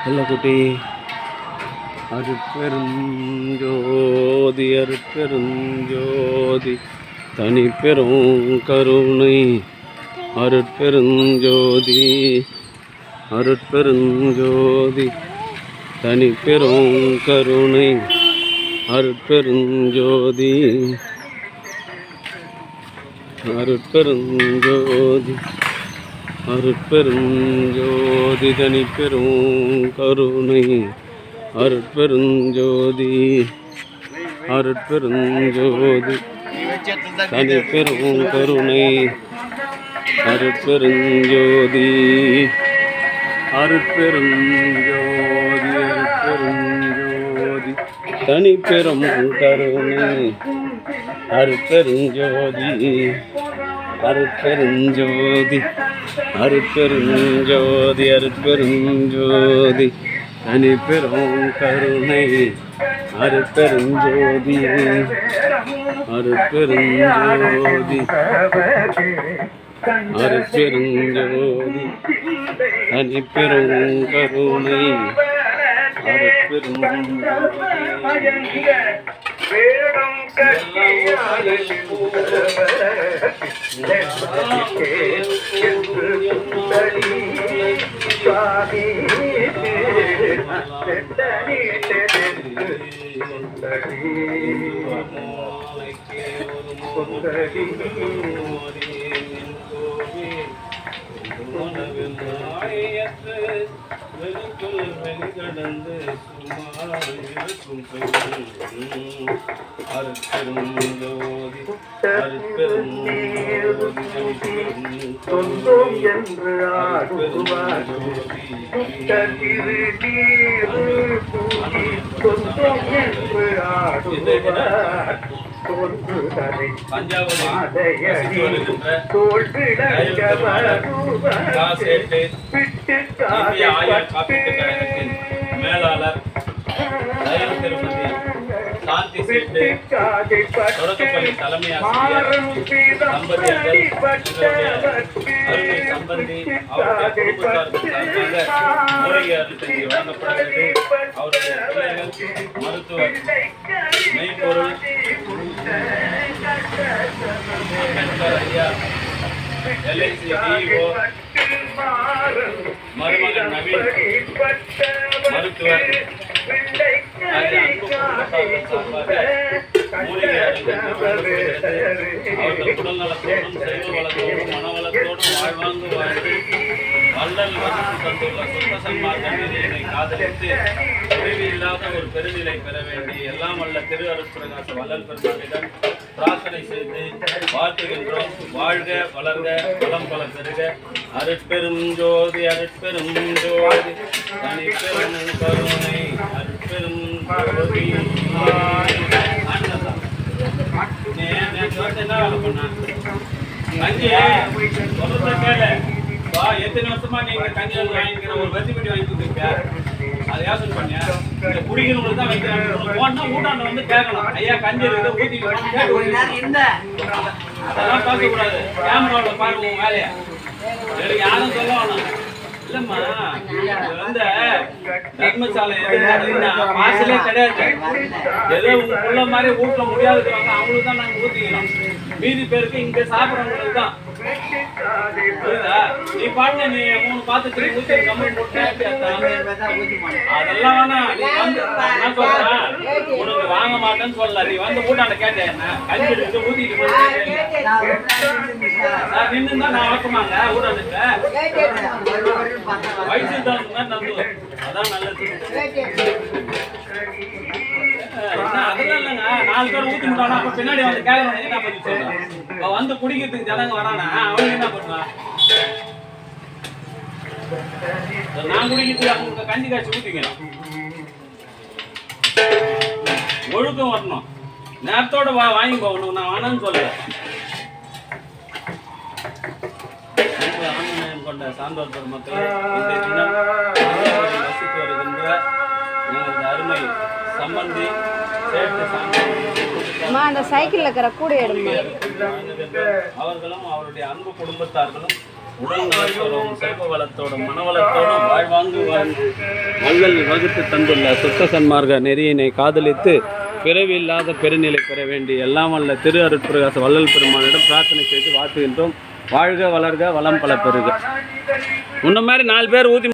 hello குட்டி அருட்பெருஞ்சோதி அருட்பெருஞ்சோதி தனி பெரும் கருணை அருட்பெருஞ்சோதி அருட்பெருஞ்சோதி தனி பெரும் கருணை அருட்பெருஞ்சோதி அருட்பெருஞ்சோதி அருட்பெருஞ்சோதி தனி பெரும் கருணை அருட்பெருஞ்சோதி அருட்பெருஞ்சோதி தனி பெரும் கருணை அருட்பெருஞ்சோதி அருட்பெருஞ்சோதி அருட்பெருஞ்சோதி தனி பெரும் கருணை அருட்பெருஞ்சோதி அருட்பெருஞ்சோதி அருட்பெருஞ்சோதி அருட்பெருஞ்சோதி தனி பெரும் கருணை அருட்பெருஞ்சோதி அருட்பெருஞ்சோதி அருட்பெருஞ்சோதி தனி பெரும் கருணை அருட்பெருஞ்சோதி வெளிக்கடந்து அருட்பெருஞ்சோதி அருட்பெருஞ்சோதி சொந்தம் என்று ஆடுவார் சொந்தம் என்று ஆடுவார் மேலாளர் திருப்பதி சாந்தி சேட்டு தொடக்கப்பள்ளி தலைமை ஆசிரியர் தம்பதியர்கள் அருமை சம்பந்தி அவருடைய குடும்பத்தார்கள் சார்பாக மூலிகை அரிசி வழங்கப்படுகிறது. அவருடைய பிள்ளைகள் மருத்துவர் மெய்ப்பொருள் ஐயா LIC DO மருமகன் நவீன் மருத்துவர் மூலிகை அவர்கள் உடல்நலத்தோடும் செல்வ வளத்தோடும் மனவளத்தோடும் வாழ்வாங்கு வாழ்ந்து வள்ளல் வசதி தந்துள்ள சொந்த சன்மார்க்க நெறியினை காதலித்து உதவி இல்லாத ஒரு பெருநிலை பெற வேண்டி எல்லாம் வல்ல திரு அருட்பிரகாச வள்ளல் பெருமானிடம் பிரார்த்தனை செய்து வாழ்த்துகின்றோம். வாழ்க வளர்க வளம் பல பெருக. அருட்பெருஞ்சோதி அருட்பெருஞ்சோதி தனி பெரும் கருணை அருட்பெருஞ்சோதி. எத்தனை வருஷமா நீங்க கஞ்சி வாங்கிக்கிற ஒரு வரி பெட்டி வாங்கி கொடுத்துருக்க, அதை யோசனை பண்ணியா இந்த குடிக்கிறவங்களுக்கு தான் வைக்கிறாங்க. போனா ஊட்டாண்ட வந்து கேட்கணும், ஐயா கஞ்சி இருக்குது ஊத்தி அதெல்லாம் பேசக்கூடாது. கேமராவில் பாருங்க உங்க வேலையை. எனக்கு யாரும் சொல்ல வேணும் இல்லம்மா. வந்து தர்மசாலை பாசலே கிடையாது. ஏதோ உள்ள மாதிரி ஊட்ட முடியாதுக்கிறாங்க, அவங்களுக்கு தான் நாங்க ஊத்திக்கிறோம். மீதி பேருக்கு இங்க சாப்பிட்றவங்களுக்கு தான். புரியுதா? நீ பாட்டு நீ 3 பாத்துட்டு ஊத்தி கம்பெனி போட்டு அதெல்லாம் வேணாம். நீ வந்து நான் சொல்றேன் உனக்கு வாங்க மாட்டேன்னு சொல்லல. நீ வந்து ஊட்டாண்ட கேட்டேன் கஞ்சி எடுத்து ஊத்திட்டு நின்று தான் நான் வளர்க்குமாங்க ஊட்டாண்டுட்ட வயசு தான் நம்பு. அதான் நல்லது. அதெல்லாம் இல்லைங்க. 4 பேர் ஊத்தி விட்டானா அப்ப பின்னாடி வந்து கேட்கணும் என்ன பதில் சொல்றேன். வந்து குடிக்கிறதுக்கு ஜனங்க வரானா அவங்க என்ன பண்ணுவான்? நான் குடிக்கிறதுக்கு அவங்க கஞ்சி காய்ச்சி ஊத்திக்கலாம். ஒழுக்கம் வரணும். நேரத்தோட வாங்கி போகணும். நான் வேணான்னு சொல்றேன். ஆன்மீகம் கொண்ட சான்றோர் பெருமக்கள் இன்றைய தினம் வசித்து வருகின்ற எனது அருமை சம்பந்தி சேட்டு அந்த சைக்கிள்ல இருக்கிற கூட எடுங்க. அவர்களும் அவருடைய அன்பு குடும்பத்தார்களும் உடல் நலத்தோடும் செல்வ வளத்தோடும் மனவளத்தோடும் வாழ்வாங்கு வாழ்ந்து வள்ளல் வகுத்து தந்துள்ள சுத்த சன்மார்க்க நெறியினை காதலித்து பிறவி இல்லாத பெருநிலை பெற வேண்டி எல்லாம் வல்ல திரு அருட்பிரகாச வள்ளல் பெருமானிடம் பிரார்த்தனை செய்து வாழ்த்துகின்றோம். வாழ்க வளர்க வளம் பல பெறுக. முன்ன மாதிரி 4 பேர் ஊதி